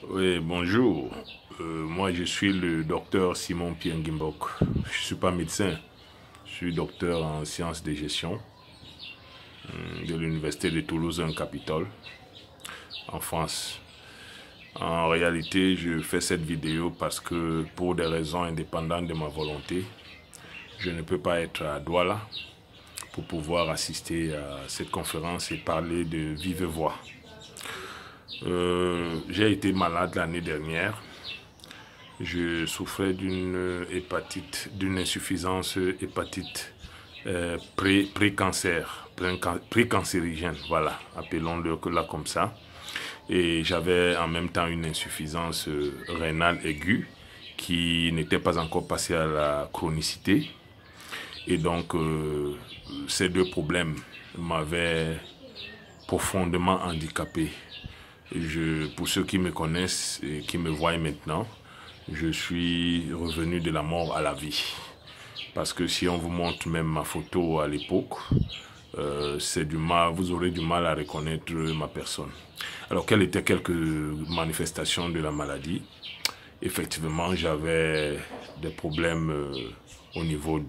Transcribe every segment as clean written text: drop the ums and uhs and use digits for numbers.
Oui, bonjour. Moi, je suis le docteur Simon Piengimbok. Je ne suis pas médecin. Je suis docteur en sciences de gestion de l'Université de Toulouse, un Capitole, en France. En réalité, je fais cette vidéo parce que, pour des raisons indépendantes de ma volonté, je ne peux pas être à Douala pour pouvoir assister à cette conférence et parler de vive voix. J'ai été malade l'année dernière. Je souffrais d'une hépatite, d'une insuffisance hépatite pré-cancer, pré-cancérigène, voilà, appelons-le là comme ça. Et j'avais en même temps une insuffisance rénale aiguë qui n'était pas encore passée à la chronicité. Et donc, ces deux problèmes m'avaient profondément handicapé. Pour ceux qui me connaissent et qui me voient maintenant, je suis revenu de la mort à la vie. Parce que si on vous montre même ma photo à l'époque, vous aurez du mal à reconnaître ma personne. Alors, quelles étaient quelques manifestations de la maladie? Effectivement, j'avais des problèmes au niveau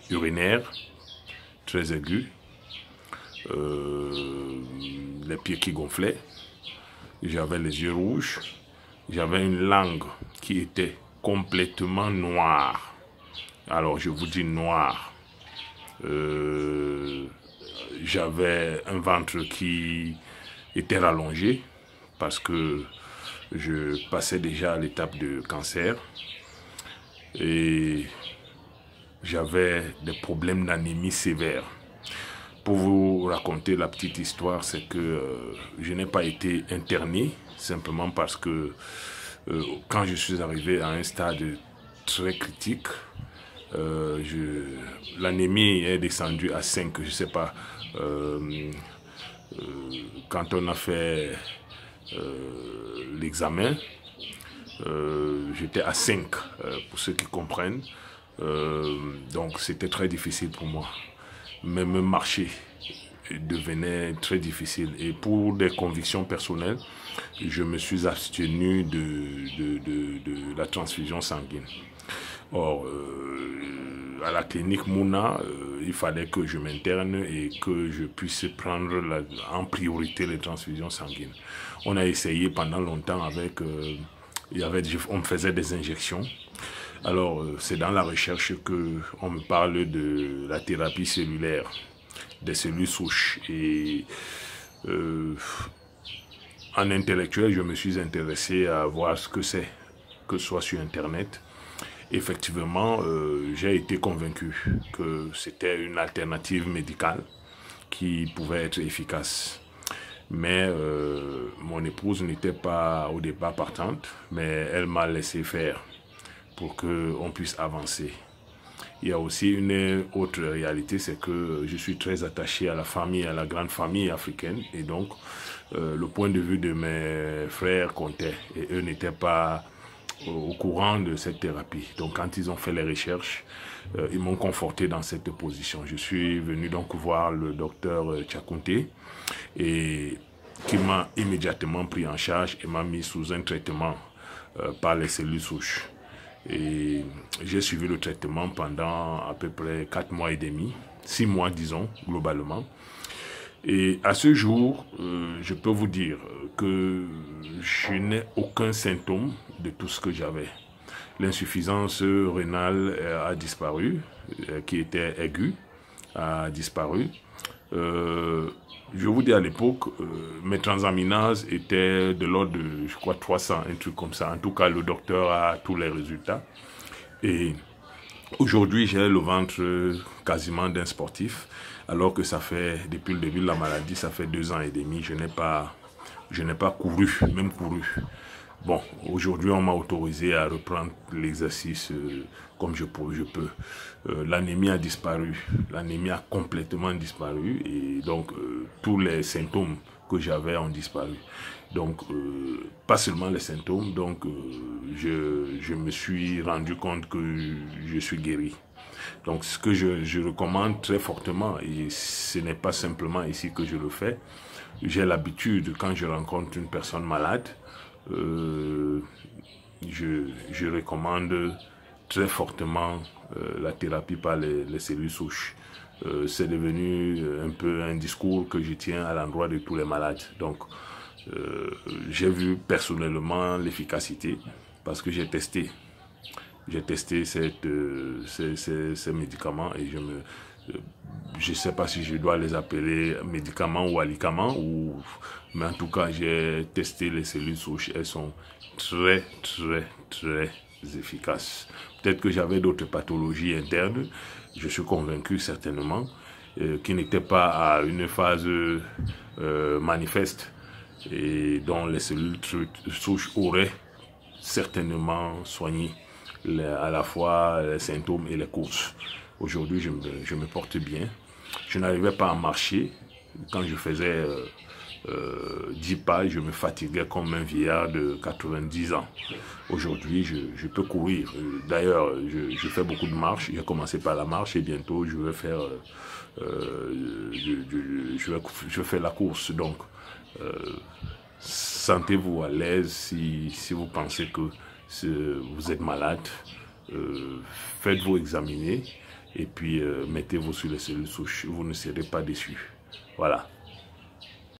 urinaire, très aigus, les pieds qui gonflaient, j'avais les yeux rouges, j'avais une langue qui était complètement noire. Alors, je vous dis noire. J'avais un ventre qui était rallongé parce que je passais déjà à l'étape de cancer. Et j'avais des problèmes d'anémie sévère. Pour vous raconter la petite histoire, c'est que je n'ai pas été interné simplement parce que quand je suis arrivé à un stade très critique, l'anémie est descendue à 5, je ne sais pas. Quand on a fait l'examen, j'étais à 5, pour ceux qui comprennent. Donc c'était très difficile pour moi. Même marcher devenait très difficile. Et pour des convictions personnelles, je me suis abstenu de la transfusion sanguine. Or, à la clinique Mouna, il fallait que je m'interne et que je puisse prendre en priorité les transfusions sanguines. On a essayé pendant longtemps avec... on me faisait des injections. Alors, c'est dans la recherche qu'on me parle de la thérapie cellulaire, des cellules souches. Et en intellectuel, je me suis intéressé à voir ce que c'est, que ce soit sur Internet. Effectivement, j'ai été convaincu que c'était une alternative médicale qui pouvait être efficace. Mais mon épouse n'était pas au départ partante, mais elle m'a laissé faire pour qu'on puisse avancer. Il y a aussi une autre réalité, c'est que je suis très attaché à la famille, à la grande famille africaine. Et donc, le point de vue de mes frères comptait. Et eux n'étaient pas au courant de cette thérapie. Donc, quand ils ont fait les recherches, ils m'ont conforté dans cette position. Je suis venu donc voir le docteur Tchakounté et qui m'a immédiatement pris en charge et m'a mis sous un traitement par les cellules souches. Et j'ai suivi le traitement pendant à peu près 4 mois et demi, 6 mois disons, globalement. Et à ce jour, je peux vous dire que je n'ai aucun symptôme de tout ce que j'avais. L'insuffisance rénale a disparu, qui était aiguë, a disparu. Je vous dis à l'époque, mes transaminases étaient de l'ordre de, je crois, 300, un truc comme ça. En tout cas, le docteur a tous les résultats. Et aujourd'hui, j'ai le ventre quasiment d'un sportif, alors que ça fait, depuis le début de la maladie, ça fait 2 ans et demi, je n'ai pas couru, même couru. Bon, aujourd'hui, on m'a autorisé à reprendre l'exercice comme je peux. L'anémie a disparu. L'anémie a complètement disparu. Et donc, tous les symptômes que j'avais ont disparu. Donc, pas seulement les symptômes. Donc, je me suis rendu compte que je suis guéri. Donc, ce que je recommande très fortement, et ce n'est pas simplement ici que je le fais, j'ai l'habitude, quand je rencontre une personne malade, je recommande très fortement la thérapie par les cellules souches. C'est devenu un peu un discours que je tiens à l'endroit de tous les malades. Donc, j'ai vu personnellement l'efficacité parce que j'ai testé. J'ai testé ces médicaments et je ne sais pas si je dois les appeler médicaments ou alicaments, mais en tout cas, j'ai testé les cellules souches. Elles sont très, très, très efficaces. Peut-être que j'avais d'autres pathologies internes, je suis convaincu certainement, qui n'étaient pas à une phase manifeste et dont les cellules souches auraient certainement soigné à la fois les symptômes et les causes. Aujourd'hui, je me porte bien. Je n'arrivais pas à marcher. Quand je faisais 10 pas, je me fatiguais comme un vieillard de 90 ans. Aujourd'hui, je peux courir. D'ailleurs, je fais beaucoup de marches. J'ai commencé par la marche et bientôt, je vais faire, je fais la course. Donc, sentez-vous à l'aise si vous pensez que vous êtes malade. Faites-vous examiner et puis mettez-vous sur les cellules souches. Vous ne serez pas déçus. Voilà.